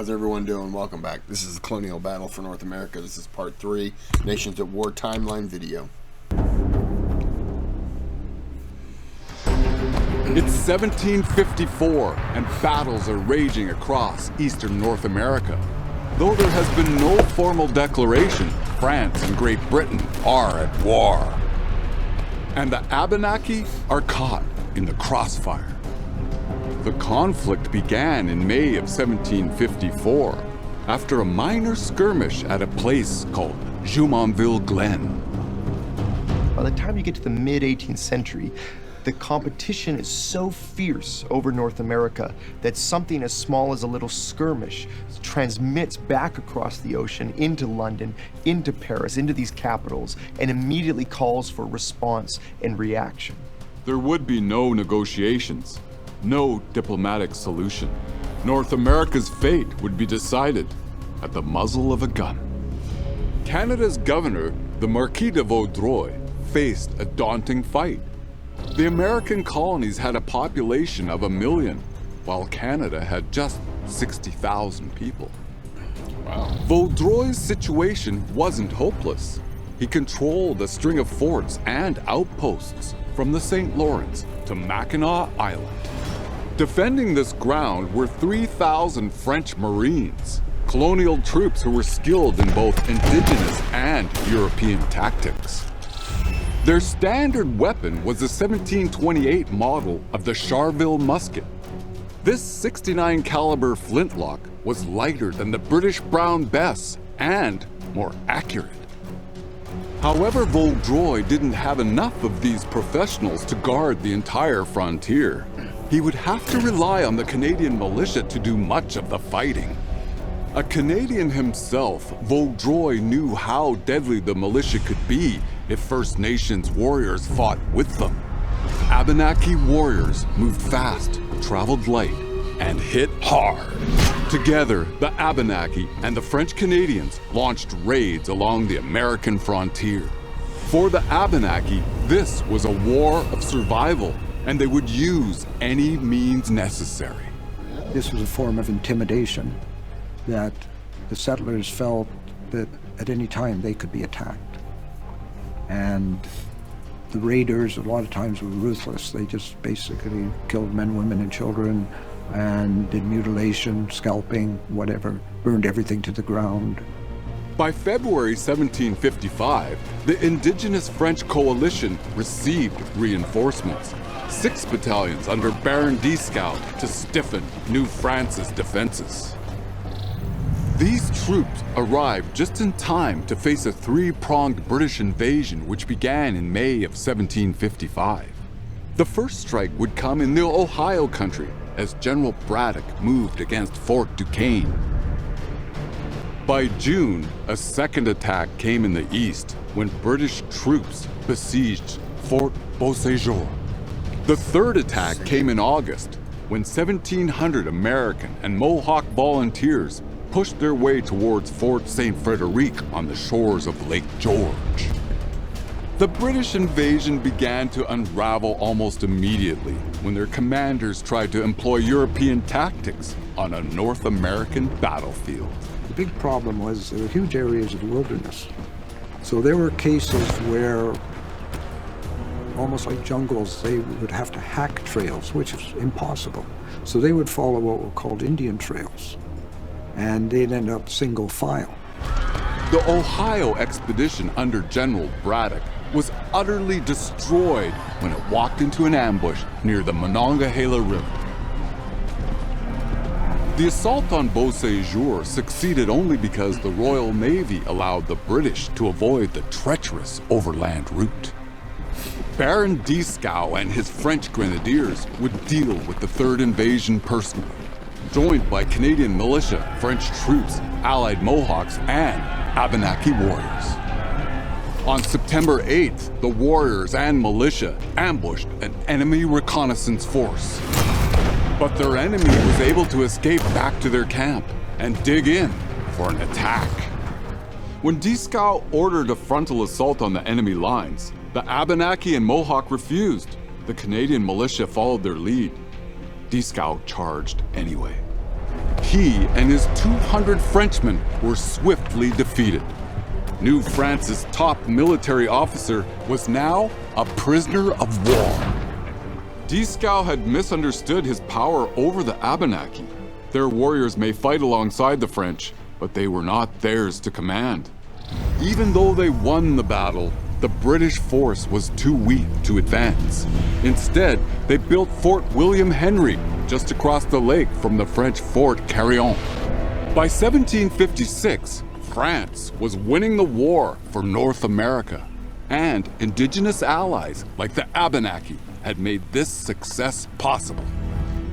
How's everyone doing? Welcome back. This is the Colonial Battle for North America. This is part 3, Nations at War Timeline video. It's 1754, and battles are raging across eastern North America. Though there has been no formal declaration, France and Great Britain are at war. And the Abenaki are caught in the crossfire. The conflict began in May of 1754, after a minor skirmish at a place called Jumonville Glen. By the time you get to the mid-18th century, the competition is so fierce over North America that something as small as a little skirmish transmits back across the ocean into London, into Paris, into these capitals, and immediately calls for response and reaction. There would be no negotiations, no diplomatic solution. North America's fate would be decided at the muzzle of a gun. Canada's governor, the Marquis de Vaudreuil, faced a daunting fight. The American colonies had a population of 1 million, while Canada had just 60,000 people. Wow. Vaudreuil's situation wasn't hopeless. He controlled a string of forts and outposts from the St. Lawrence to Mackinac Island. Defending this ground were 3,000 French Marines, colonial troops who were skilled in both indigenous and European tactics. Their standard weapon was the 1728 model of the Charleville musket. This 69 caliber flintlock was lighter than the British Brown Bess and more accurate. However, Vaudreuil didn't have enough of these professionals to guard the entire frontier. He would have to rely on the Canadian militia to do much of the fighting. A Canadian himself, Vaudreuil knew how deadly the militia could be if First Nations warriors fought with them. Abenaki warriors moved fast, traveled light, and hit hard. Together, the Abenaki and the French Canadians launched raids along the American frontier. For the Abenaki, this was a war of survival, and they would use any means necessary. This was a form of intimidation that the settlers felt that at any time they could be attacked. And the raiders a lot of times were ruthless. They just basically killed men, women, and children and did mutilation, scalping, whatever, burned everything to the ground. By February 1755, the indigenous French coalition received reinforcements. 6 battalions under Baron Dieskau to stiffen New France's defenses. These troops arrived just in time to face a 3-pronged British invasion which began in May of 1755. The first strike would come in the Ohio country as General Braddock moved against Fort Duquesne. By June, a second attack came in the east when British troops besieged Fort Beauséjour. The third attack came in August when 1,700 American and Mohawk volunteers pushed their way towards Fort St. Frederic on the shores of Lake George. The British invasion began to unravel almost immediately when their commanders tried to employ European tactics on a North American battlefield. The big problem was there were huge areas of wilderness. So there were cases where, almost like jungles, they would have to hack trails, which is impossible. So they would follow what were called Indian trails, and they'd end up single file. The Ohio expedition under General Braddock was utterly destroyed when it walked into an ambush near the Monongahela River. The assault on Beauséjour succeeded only because the Royal Navy allowed the British to avoid the treacherous overland route. Baron Dieskau and his French grenadiers would deal with the third invasion personally, joined by Canadian militia, French troops, Allied Mohawks, and Abenaki warriors. On September 8th, the warriors and militia ambushed an enemy reconnaissance force. But their enemy was able to escape back to their camp and dig in for an attack. When Dieskau ordered a frontal assault on the enemy lines, the Abenaki and Mohawk refused. The Canadian militia followed their lead. Dieskau charged anyway. he and his 200 Frenchmen were swiftly defeated. New France's top military officer was now a prisoner of war. Dieskau had misunderstood his power over the Abenaki. Their warriors may fight alongside the French, but they were not theirs to command. Even though they won the battle, the British force was too weak to advance. Instead, they built Fort William Henry just across the lake from the French Fort Carillon. By 1756, France was winning the war for North America, and indigenous allies like the Abenaki had made this success possible.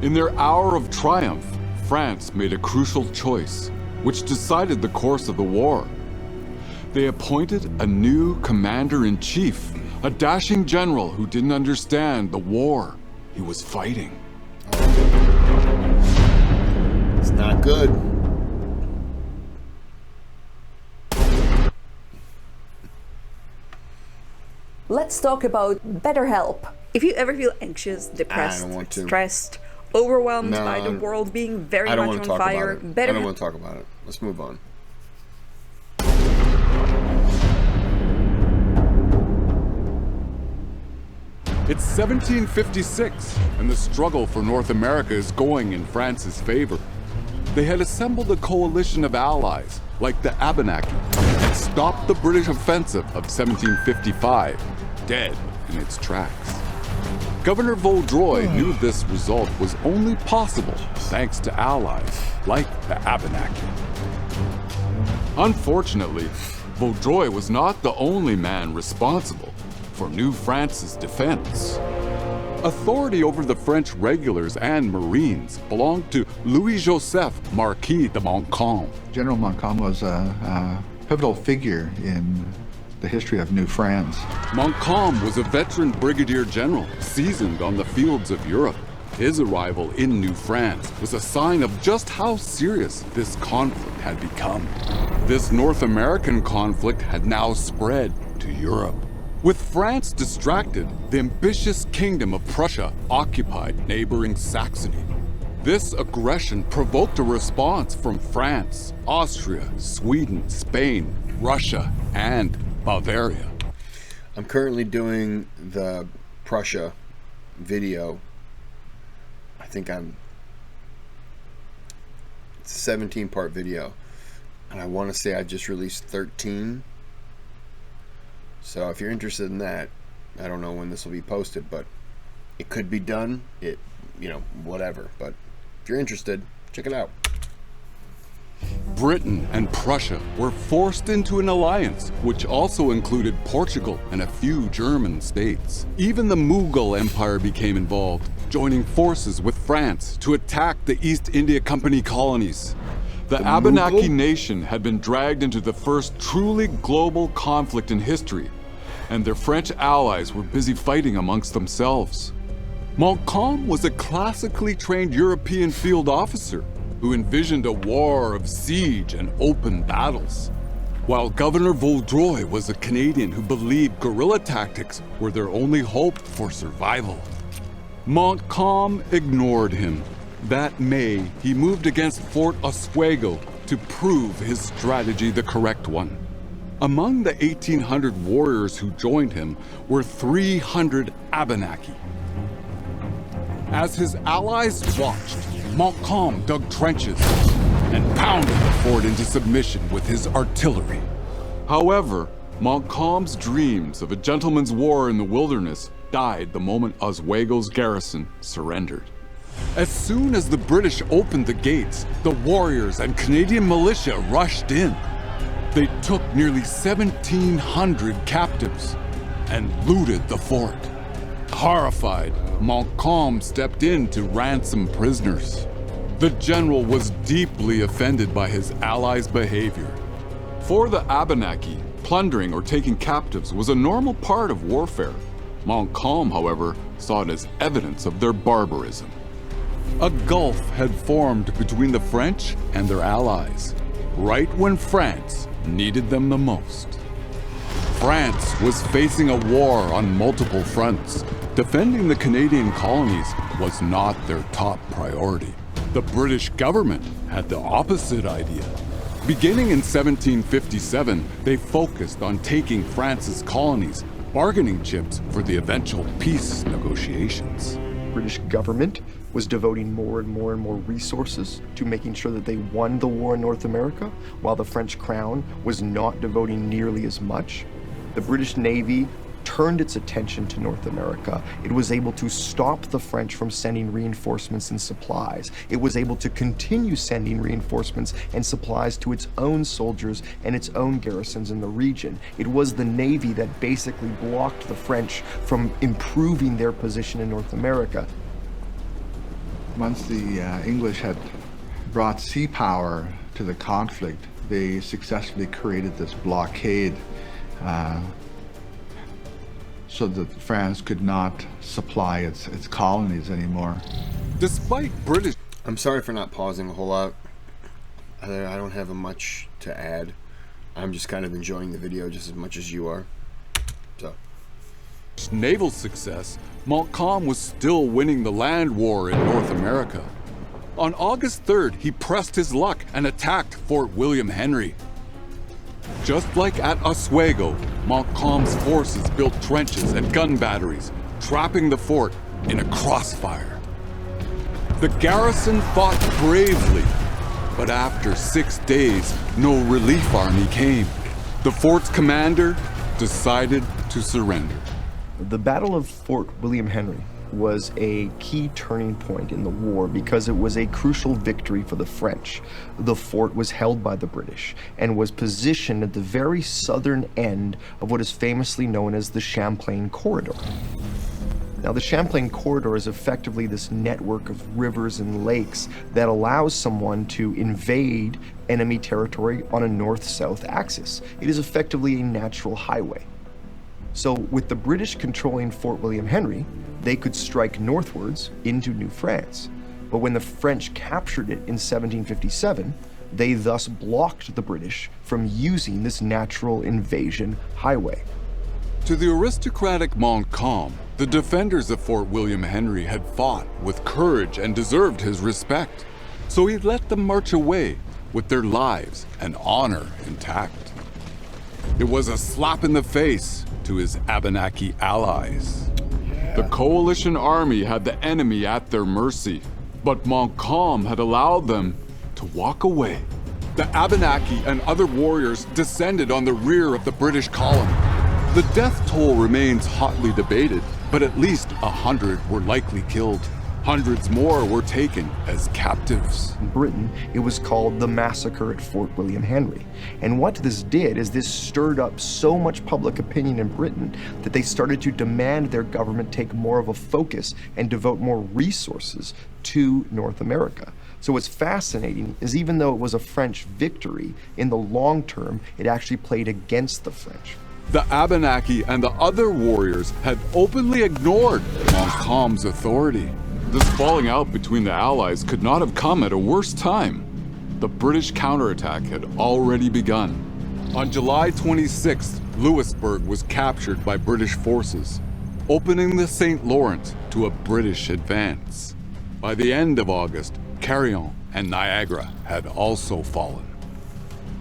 In their hour of triumph, France made a crucial choice, which decided the course of the war. They appointed a new commander-in-chief, a dashing general who didn't understand the war he was fighting. It's not good. Let's talk about BetterHelp. If you ever feel anxious, depressed, stressed, overwhelmed by the world being very much on fire, I don't want to talk about it. Let's move on. It's 1756, and the struggle for North America is going in France's favor. They had assembled a coalition of allies, like the Abenaki, and stopped the British offensive of 1755, dead in its tracks. Governor Vaudreuil knew this result was only possible thanks to allies like the Abenaki. Unfortunately, Vaudreuil was not the only man responsible for New France's defense. Authority over the French regulars and Marines belonged to Louis-Joseph Marquis de Montcalm. General Montcalm was a pivotal figure in the history of New France. Montcalm was a veteran brigadier general, seasoned on the fields of Europe. His arrival in New France was a sign of just how serious this conflict had become. This North American conflict had now spread to Europe. With France distracted, the ambitious kingdom of Prussia occupied neighboring Saxony. This aggression provoked a response from France, Austria, Sweden, Spain, Russia, and Bavaria. I'm currently doing the Prussia video. I think it's a 17-part video. And I want to say I just released 13. So if you're interested in that, I don't know when this will be posted, but it could be done. Whatever. But if you're interested, check it out. Britain and Prussia were forced into an alliance, which also included Portugal and a few German states. Even the Mughal Empire became involved, joining forces with France to attack the East India Company colonies. The Abenaki nation had been dragged into the first truly global conflict in history, and their French allies were busy fighting amongst themselves. Montcalm was a classically trained European field officer who envisioned a war of siege and open battles, while Governor Vaudreuil was a Canadian who believed guerrilla tactics were their only hope for survival. Montcalm ignored him. That May, he moved against Fort Oswego to prove his strategy the correct one. Among the 1,800 warriors who joined him were 300 Abenaki. As his allies watched, Montcalm dug trenches and pounded the fort into submission with his artillery. However, Montcalm's dreams of a gentleman's war in the wilderness died the moment Oswego's garrison surrendered. As soon as the British opened the gates, the warriors and Canadian militia rushed in. They took nearly 1,700 captives and looted the fort. Horrified, Montcalm stepped in to ransom prisoners. The general was deeply offended by his allies' behavior. For the Abenaki, plundering or taking captives was a normal part of warfare. Montcalm, however, saw it as evidence of their barbarism. A gulf had formed between the French and their allies, right when France needed them the most. France was facing a war on multiple fronts. Defending the Canadian colonies was not their top priority. The British government had the opposite idea. Beginning in 1757, they focused on taking France's colonies, bargaining chips for the eventual peace negotiations. The British government was devoting more and more and more resources to making sure that they won the war in North America, while the French crown was not devoting nearly as much. The British Navy turned its attention to North America. It was able to stop the French from sending reinforcements and supplies. It was able to continue sending reinforcements and supplies to its own soldiers and its own garrisons in the region. It was the Navy that basically blocked the French from improving their position in North America. Once the English had brought sea power to the conflict, they successfully created this blockade so that France could not supply its colonies anymore. Despite British... I'm sorry for not pausing a whole lot. I don't have much to add. I'm just kind of enjoying the video just as much as you are. So. Naval success, Montcalm was still winning the land war in North America. On August 3rd, he pressed his luck and attacked Fort William Henry. Just like at Oswego, Montcalm's forces built trenches and gun batteries, trapping the fort in a crossfire. The garrison fought bravely, but after 6 days, no relief army came. The fort's commander decided to surrender. The Battle of Fort William Henry was a key turning point in the war because it was a crucial victory for the French. The fort was held by the British and was positioned at the very southern end of what is famously known as the Champlain Corridor. Now, the Champlain Corridor is effectively this network of rivers and lakes that allows someone to invade enemy territory on a north-south axis. It is effectively a natural highway. So with the British controlling Fort William Henry, they could strike northwards into New France. But when the French captured it in 1757, they thus blocked the British from using this natural invasion highway. To the aristocratic Montcalm, the defenders of Fort William Henry had fought with courage and deserved his respect. So he let them march away with their lives and honor intact. It was a slap in the face to his Abenaki allies. The coalition army had the enemy at their mercy, but Montcalm had allowed them to walk away. The Abenaki and other warriors descended on the rear of the British column. The death toll remains hotly debated, but at least 100 were likely killed. Hundreds more were taken as captives. In Britain, it was called the Massacre at Fort William Henry. And what this did is this stirred up so much public opinion in Britain that they started to demand their government take more of a focus and devote more resources to North America. So what's fascinating is even though it was a French victory, in the long term, it actually played against the French. The Abenaki and the other warriors had openly ignored Montcalm's authority. This falling out between the Allies could not have come at a worse time. The British counterattack had already begun. On July 26th, Louisbourg was captured by British forces, opening the St. Lawrence to a British advance. By the end of August, Carillon and Niagara had also fallen.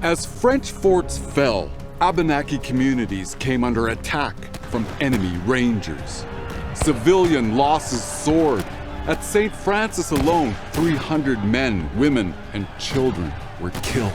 As French forts fell, Abenaki communities came under attack from enemy rangers. Civilian losses soared. At St. Francis alone, 300 men, women, and children were killed.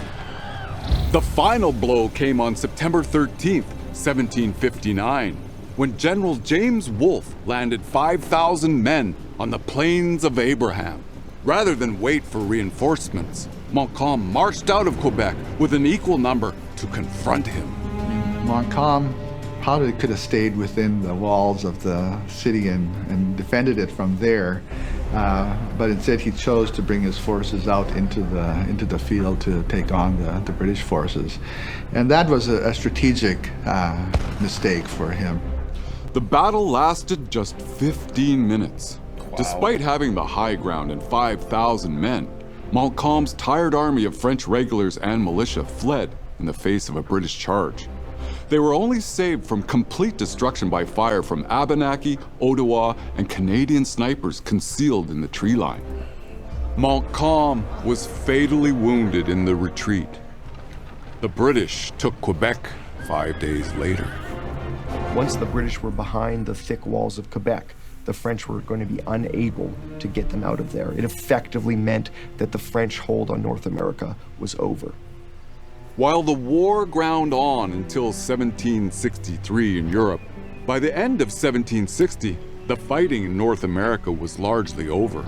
The final blow came on September 13th, 1759, when General James Wolfe landed 5,000 men on the Plains of Abraham. Rather than wait for reinforcements, Montcalm marched out of Quebec with an equal number to confront him. Montcalm probably could have stayed within the walls of the city and defended it from there, but instead he chose to bring his forces out into the field to take on the British forces, and that was a strategic mistake for him. The battle lasted just 15 minutes. Wow. Despite having the high ground and 5,000 men, Montcalm's tired army of French regulars and militia fled in the face of a British charge. They were only saved from complete destruction by fire from Abenaki, Ottawa, and Canadian snipers concealed in the tree line. Montcalm was fatally wounded in the retreat. The British took Quebec 5 days later. Once the British were behind the thick walls of Quebec, the French were going to be unable to get them out of there. It effectively meant that the French hold on North America was over. While the war ground on until 1763 in Europe, by the end of 1760, the fighting in North America was largely over.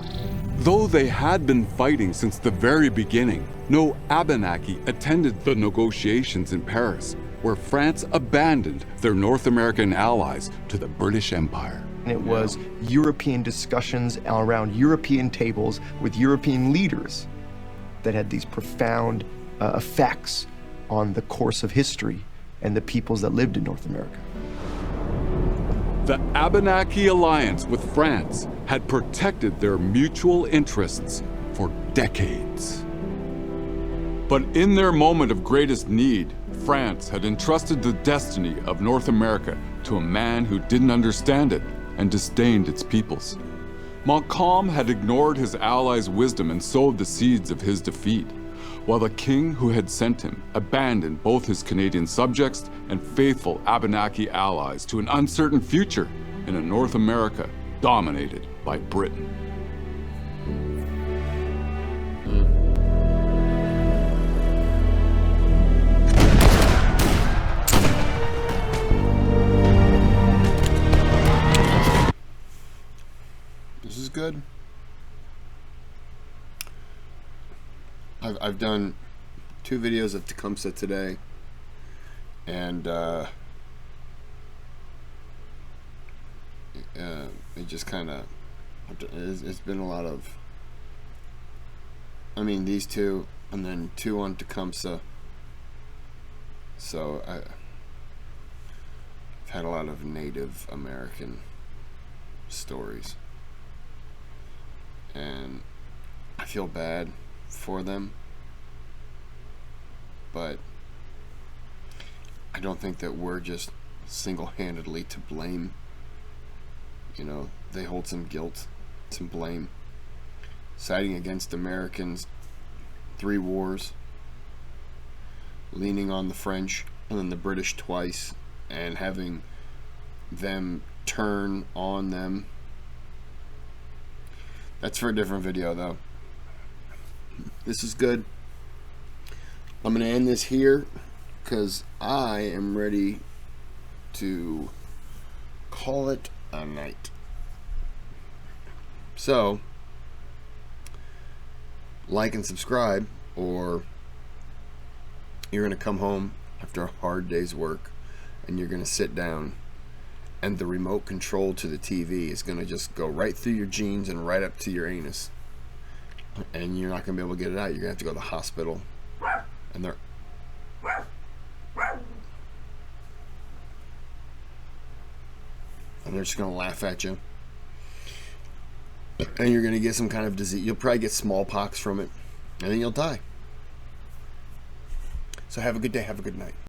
Though they had been fighting since the very beginning, no Abenaki attended the negotiations in Paris, where France abandoned their North American allies to the British Empire. And it was European discussions around European tables with European leaders that had these profound effects on the course of history and the peoples that lived in North America. The Abenaki alliance with France had protected their mutual interests for decades. But in their moment of greatest need, France had entrusted the destiny of North America to a man who didn't understand it and disdained its peoples. Montcalm had ignored his allies' wisdom and sowed the seeds of his defeat, while the king who had sent him abandoned both his Canadian subjects and faithful Abenaki allies to an uncertain future in a North America dominated by Britain. This is good. I've done 2 videos of Tecumseh today, and it just kind of, it's been a lot of, I mean, these 2 and then 2 on Tecumseh. So I've had a lot of Native American stories, and I feel bad for them, but I don't think that we're just single-handedly to blame. You know, they hold some guilt, some blame, siding against Americans, 3 wars, leaning on the French and then the British twice, and having them turn on them. That's for a different video, though. This is good. I'm going to end this here because I am ready to call it a night. So, like and subscribe, or you're going to come home after a hard day's work and you're going to sit down, and the remote control to the TV is going to just go right through your jeans and right up to your anus. And you're not going to be able to get it out. You're going to have to go to the hospital. And they're just going to laugh at you. And you're going to get some kind of disease. You'll probably get smallpox from it. And then you'll die. So have a good day. Have a good night.